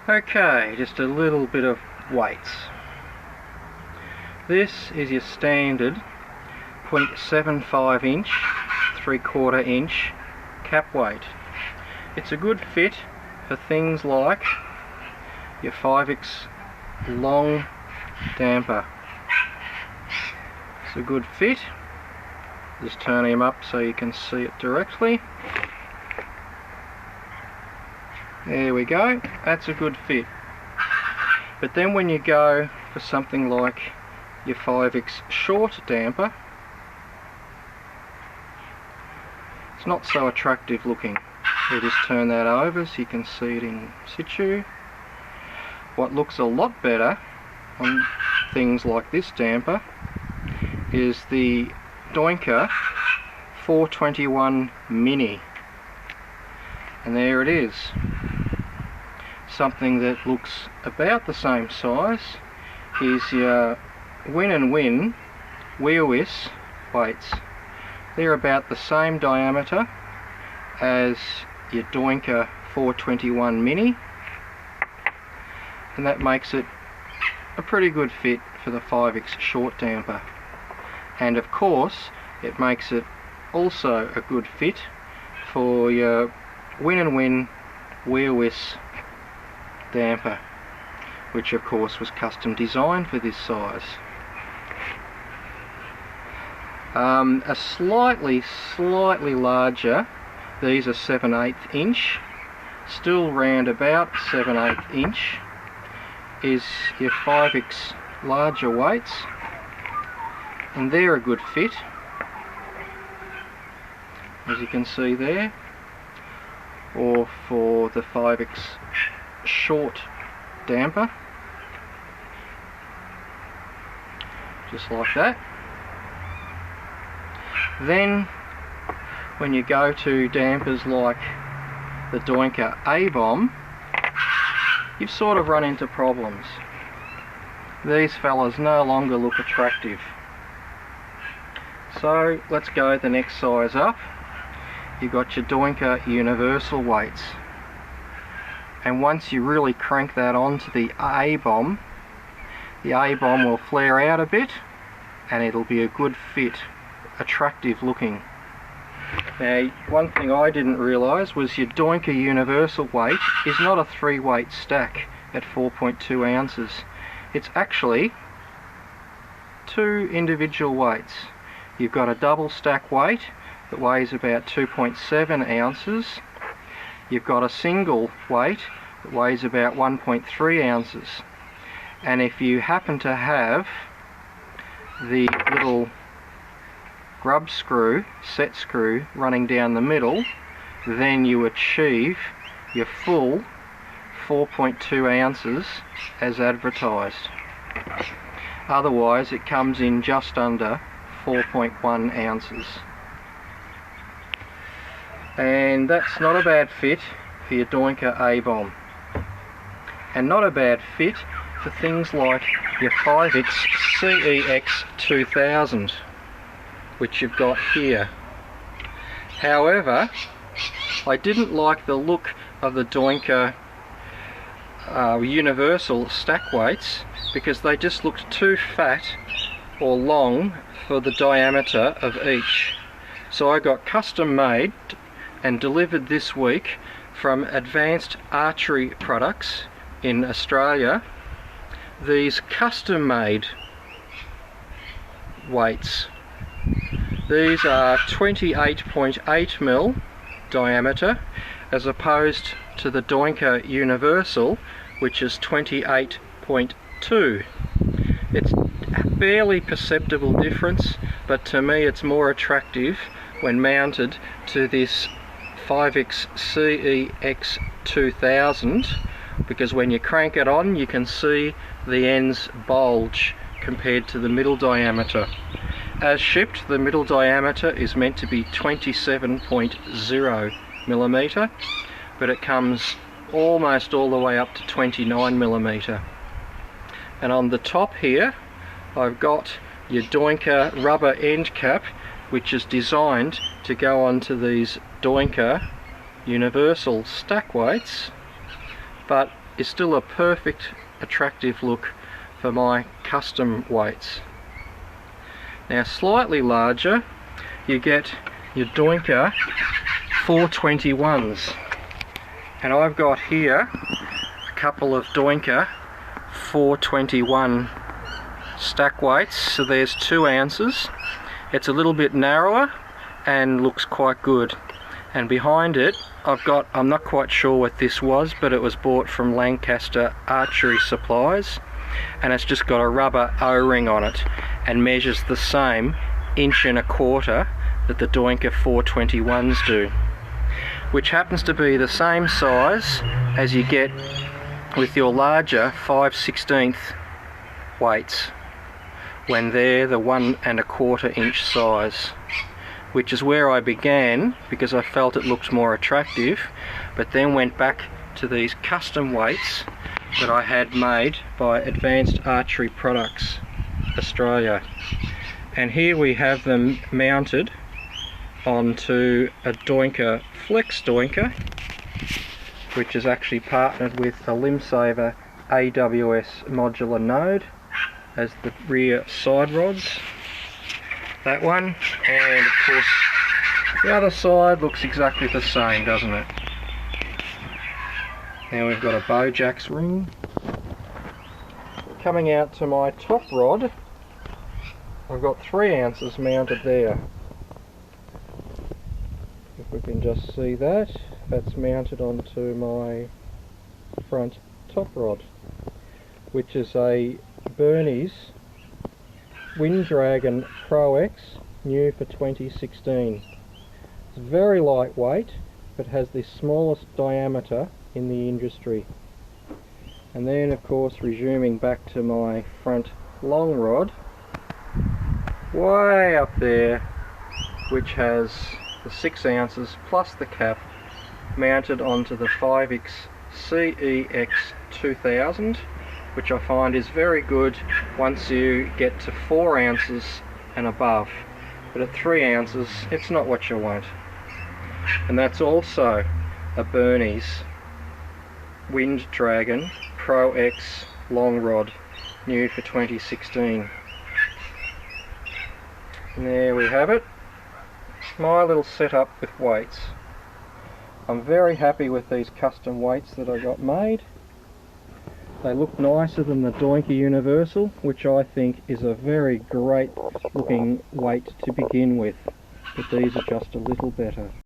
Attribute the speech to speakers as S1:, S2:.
S1: Okay, just a little bit of weights. This is your standard 0.75 inch, 3/4 inch cap weight. It's a good fit for things like your 5x long damper. It's a good fit. Just turn him up so you can see it directly. There we go, that's a good fit. But then when you go for something like your 5x short damper, it's not so attractive looking. You just turn that over so you can see it in situ. What looks a lot better on things like this damper is the Doinker 421 Mini. And there it is. Something that looks about the same size is your Win and Win wheel-wis weights. They're about the same diameter as your Doinker 421 Mini, and that makes it a pretty good fit for the 5x short damper. And of course it makes it also a good fit for your Win and Win wheel-wis damper, which of course was custom designed for this size. A slightly larger, these are 7/8 inch, still round about 7/8 inch, is your 5x larger weights, and they're a good fit, as you can see there. Or for the 5x short damper, just like that. Then when you go to dampers like the Doinker A-Bomb, you've sort of run into problems. These fellas no longer look attractive. So let's go the next size up. You've got your Doinker Universal weights, and once you really crank that onto the A-Bomb will flare out a bit and it'll be a good fit, attractive looking. Now, one thing I didn't realise was your Doinker Universal weight is not a 3-weight stack at 4.2 ounces. It's actually 2 individual weights. You've got a double stack weight that weighs about 2.7 ounces. You've got a single weight that weighs about 1.3 ounces. And if you happen to have the little grub screw, set screw, running down the middle, then you achieve your full 4.2 ounces as advertised. Otherwise it comes in just under 4.1 ounces. And that's not a bad fit for your Doinker A-Bomb, and not a bad fit for things like your 5x CEX 2000, which you've got here. However, I didn't like the look of the Doinker Universal Stack Weights because they just looked too fat or long for the diameter of each. So I got custom made and delivered this week from Advanced Archery Products in Australia these custom made weights. These are 28.8mm diameter as opposed to the Doinker Universal, which is 28.2. It's a barely perceptible difference, but to me it's more attractive when mounted to this 5x CEX 2000, because when you crank it on you can see the ends bulge compared to the middle diameter. As shipped, the middle diameter is meant to be 27.0mm, but it comes almost all the way up to 29mm. And on the top here I've got your Doinker rubber end cap, which is designed to go onto these Doinker Universal Stack Weights, but is still a perfect attractive look for my custom weights. Now slightly larger, you get your Doinker 421s, and I've got here a couple of Doinker 421 stack weights. So there's 2 ounces. It's a little bit narrower and looks quite good. And behind it I've got, I'm not quite sure what this was, but it was bought from Lancaster Archery Supplies, and it's just got a rubber O-ring on it and measures the same 1.25 inches that the Doinker 421s do, which happens to be the same size as you get with your larger 5/16 weights when they're the 1.25 inch size, which is where I began because I felt it looked more attractive, but then went back to these custom weights that I had made by Advanced Archery Products Australia. And here we have them mounted onto a Doinker Flex Doinker, which is actually partnered with a Limsaver AWS modular node as the rear side rods. That one, and of course the other side looks exactly the same, doesn't it? Now we've got a Bojack's ring. Coming out to my top rod, I've got 3 ounces mounted there. If we can just see that, that's mounted onto my front top rod, which is a Bernie's Wind Dragon Pro X, new for 2016. It's very lightweight, but has the smallest diameter in the industry. And then of course, resuming back to my front long rod, way up there, which has the 6 ounces plus the cap mounted onto the 5X CEX 2000, which I find is very good once you get to 4 ounces and above, but at 3 ounces it's not what you want. And that's also a Bernie's Wind Dragon Pro X long rod, new for 2016. And there we have it, my little setup with weights. I'm very happy with these custom weights that I got made. They look nicer than the Doinker Universal, which I think is a very great looking weight to begin with, but these are just a little better.